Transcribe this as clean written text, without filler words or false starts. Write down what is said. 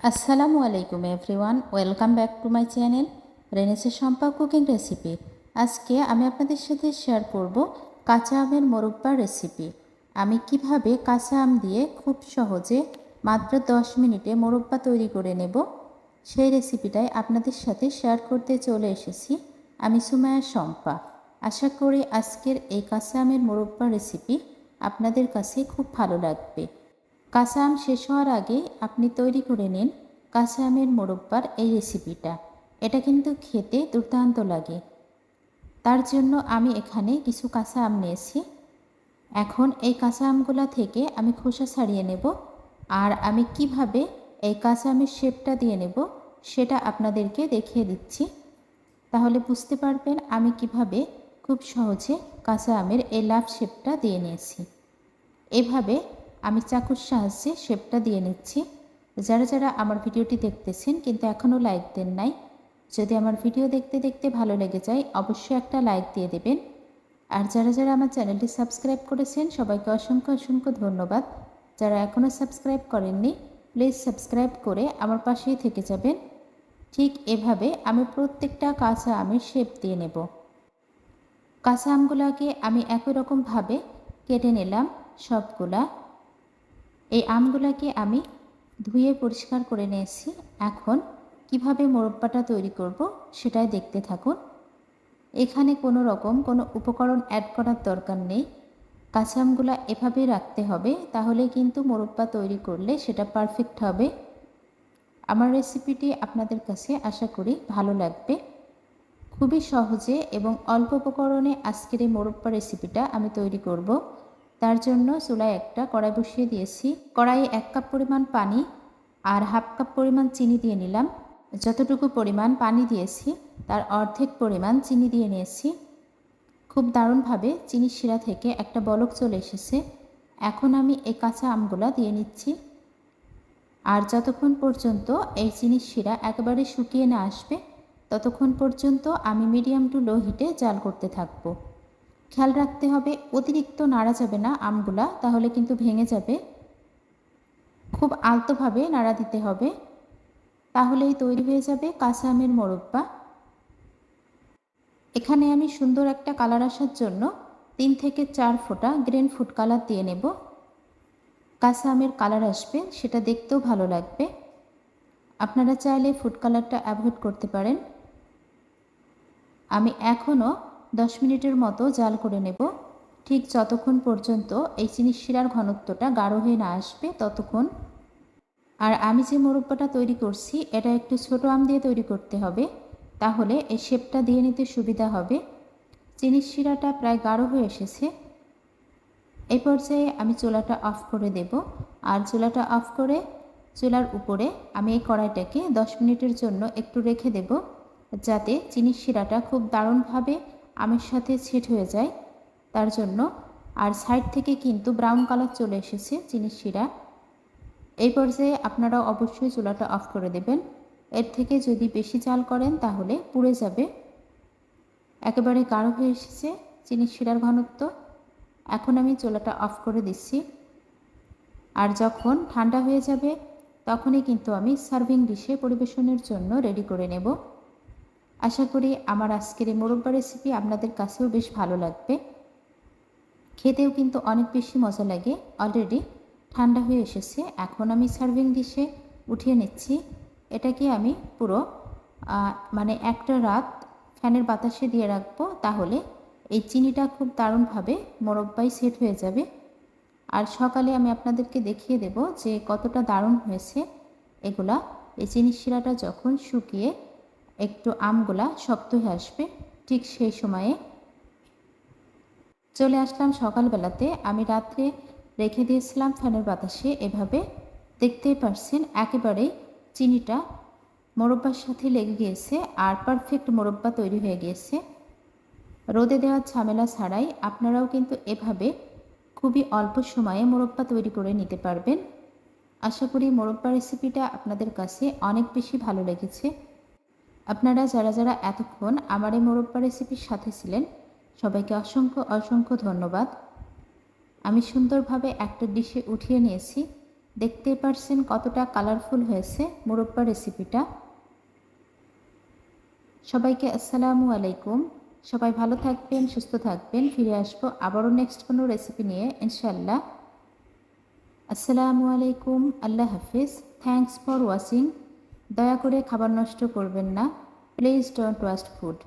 আসসালামু আলাইকুম everyone, welcome back to my channel রেনেসে শম্পা কুকিং রেসিপি। আজকে আমি আপনাদের সাথে শেয়ার করব কাঁচা আমের মোরব্বার রেসিপি। আমি কিভাবে কাঁচা আম দিয়ে খুব সহজে মাত্র 10 মিনিটে মোরব্বা তৈরি করে নেব সেই রেসিপিটাই আপনাদের সাথে শেয়ার করতে চলে এসেছি। আমি সুমাইয়া শম্পা। আশা করি আজকের এই কাঁচা আমের মোরব্বার রেসিপি আপনাদের কাছে খুব ভালো লাগবে। কাঁচা আম শেষ হওয়ার আগে আপনি তৈরি করে নিন কাঁচা আমের মোরব্বার এই রেসিপিটা। এটা কিন্তু খেতে দুর্দান্ত লাগে। তার জন্য আমি এখানে কিছু কাঁচা আম নিয়েছি। এখন এই কাঁচা আমগুলা থেকে আমি খোসা ছাড়িয়ে নেব, আর আমি কিভাবে এই কাঁচা আমের শেপটা দিয়ে নেব সেটা আপনাদেরকে দেখিয়ে দিচ্ছি। তাহলে বুঝতে পারবেন আমি কিভাবে খুব সহজে কাঁচা আমের এই লাভ শেপটা দিয়ে নিয়েছি। এভাবে আমি চাকুর সাহায্যে শেপটা দিয়ে নিচ্ছি। যারা যারা আমার ভিডিওটি দেখতেছেন কিন্তু এখনও লাইক দেন নাই, যদি আমার ভিডিও দেখতে দেখতে ভালো লেগে যায় অবশ্যই একটা লাইক দিয়ে দেবেন। আর যারা যারা আমার চ্যানেলটি সাবস্ক্রাইব করেছেন সবাইকে অসংখ্য অসংখ্য ধন্যবাদ। যারা এখনও সাবস্ক্রাইব করেননি প্লিজ সাবস্ক্রাইব করে আমার পাশেই থেকে যাবেন। ঠিক এভাবে আমি প্রত্যেকটা কাঁচা আমের শেপ দিয়ে নেব। কাঁচা আমগুলোকে আমি একই রকমভাবে কেটে নিলাম সবগুলা। এই আমগুলাকে আমি ধুয়ে পরিষ্কার করে নিয়েছি। এখন কিভাবে মোরব্বাটা তৈরি করব সেটাই দেখতে থাকুন। এখানে কোনো রকম কোনো উপকরণ অ্যাড করার দরকার নেই। কাঁচা আমগুলা এভাবেই রাখতে হবে, তাহলে কিন্তু মোরব্বা তৈরি করলে সেটা পারফেক্ট হবে। আমার রেসিপিটি আপনাদের কাছে আশা করি ভালো লাগবে। খুবই সহজে এবং অল্প উপকরণে আজকের এই মোরব্বা রেসিপিটা আমি তৈরি করব। তার জন্য চুলায় একটা কড়াই বসিয়ে দিয়েছি। কড়াইয়ে 1 কাপ পরিমাণ পানি আর হাফ কাপ পরিমাণ চিনি দিয়ে নিলাম। যতটুকু পরিমাণ পানি দিয়েছি তার অর্ধেক পরিমাণ চিনি দিয়ে নিয়েছি। খুব দারুণভাবে চিনির শিরা থেকে একটা বলক চলে এসেছে। এখন আমি এই কাঁচা আমগুলা দিয়ে নিচ্ছি। আর যতক্ষণ পর্যন্ত এই চিনির শিরা একেবারে শুকিয়ে না আসবে ততক্ষণ পর্যন্ত আমি মিডিয়াম টু লো হিটে জাল করতে থাকবো। খেয়াল রাখতে হবে অতিরিক্ত নাড়া যাবে না আমগুলা, তাহলে কিন্তু ভেঙে যাবে। খুব আলতোভাবে নাড়া দিতে হবে, তাহলেই তৈরি হয়ে যাবে কাঁচা আমের মোরব্বা। এখানে আমি সুন্দর একটা কালার আসার জন্য 3 থেকে 4 ফোঁটা গ্রিন ফুড কালার দিয়ে নেব। কাঁচা আমের কালার আসবে, সেটা দেখতেও ভালো লাগবে। আপনারা চাইলে ফুড কালারটা অ্যাভয়েড করতে পারেন। আমি এখনও 10 মিনিটের মতো জাল করে নেব, ঠিক যতক্ষণ পর্যন্ত এই চিনির শিরার ঘনত্বটা গাঢ় হয়ে না আসবে ততক্ষণ। আর আমি যে মোরব্বাটা তৈরি করছি এটা একটু ছোট আম দিয়ে তৈরি করতে হবে, তাহলে এই শেপটা দিয়ে নিতে সুবিধা হবে। চিনির শিরাটা প্রায় গাঢ় হয়ে এসেছে। এই পর্যায়ে আমি চুলাটা অফ করে দেব। আর চুলাটা অফ করে চুলার উপরে আমি এই কড়াইটাকে 10 মিনিটের জন্য একটু রেখে দেব, যাতে চিনির শিরাটা খুব দারুণভাবে আমের সাথে সেট হয়ে যায় তার জন্য। আর সাইড থেকে কিন্তু ব্রাউন কালার চলে এসেছে চিনির শিরা। এই পর্যায়ে আপনারাও অবশ্যই চুলাটা অফ করে দেবেন। এর থেকে যদি বেশি জাল করেন তাহলে পুড়ে যাবে। একেবারে গাঢ় হয়ে এসেছে চিনির শিরার ঘনত্ব। এখন আমি চুলাটা অফ করে দিচ্ছি। আর যখন ঠান্ডা হয়ে যাবে তখনই কিন্তু আমি সার্ভিং ডিশে পরিবেশনের জন্য রেডি করে নেব। আশা করি আমার আজকের এই মোরব্বা রেসিপি আপনাদের কাছেও বেশ ভালো লাগবে। খেতেও কিন্তু অনেক বেশি মজা লাগে। অলরেডি ঠান্ডা হয়ে এসেছে। এখন আমি সার্ভিং ডিশে উঠিয়ে নিচ্ছি। এটাকে আমি পুরো একটা রাত ফ্যানের বাতাসে দিয়ে রাখবো, তাহলে এই চিনিটা খুব দারুণভাবে মোরব্বায় সেট হয়ে যাবে। আর সকালে আমি আপনাদেরকে দেখিয়ে দেব যে কতটা দারুণ হয়েছে এগুলা। এই চিনির শিরাটা যখন শুকিয়ে একটু আমগুলা শক্ত হয়ে আসবে ঠিক সেই সময়ে চলে আসলাম সকালবেলাতে। আমি রাত্রে রেখে দিয়েছিলাম ফ্যানের বাতাসে। এভাবে দেখতেই পারছেন একেবারেই চিনিটা মোরব্বার সাথে লেগে গিয়েছে আর পারফেক্ট মোরব্বা তৈরি হয়ে গিয়েছে। রোদে দেওয়ার ঝামেলা ছাড়াই আপনারাও কিন্তু এভাবে খুবই অল্প সময়ে মোরব্বা তৈরি করে নিতে পারবেন। আশা করি মোরব্বা রেসিপিটা আপনাদের কাছে অনেক বেশি ভালো লেগেছে। আপনারা যারা যারা এতক্ষণ আমার এই মোরব্বা রেসিপির সাথে ছিলেন সবাইকে অসংখ্য অসংখ্য ধন্যবাদ। আমি সুন্দরভাবে একটা ডিশে উঠিয়ে নিয়েছি। দেখতেই পারছেন কতটা কালারফুল হয়েছে মোরব্বা রেসিপিটা। সবাইকে আসসালামু আলাইকুম। সবাই ভালো থাকবেন, সুস্থ থাকবেন। ফিরে আসবো আবারও নেক্সট কোনো রেসিপি নিয়ে ইনশাল্লাহ। আসসালামু আলাইকুম, আল্লাহ হাফিজ। Thanks for watching. দয়া করে খাবার নষ্ট করবেন না। Please don't waste food.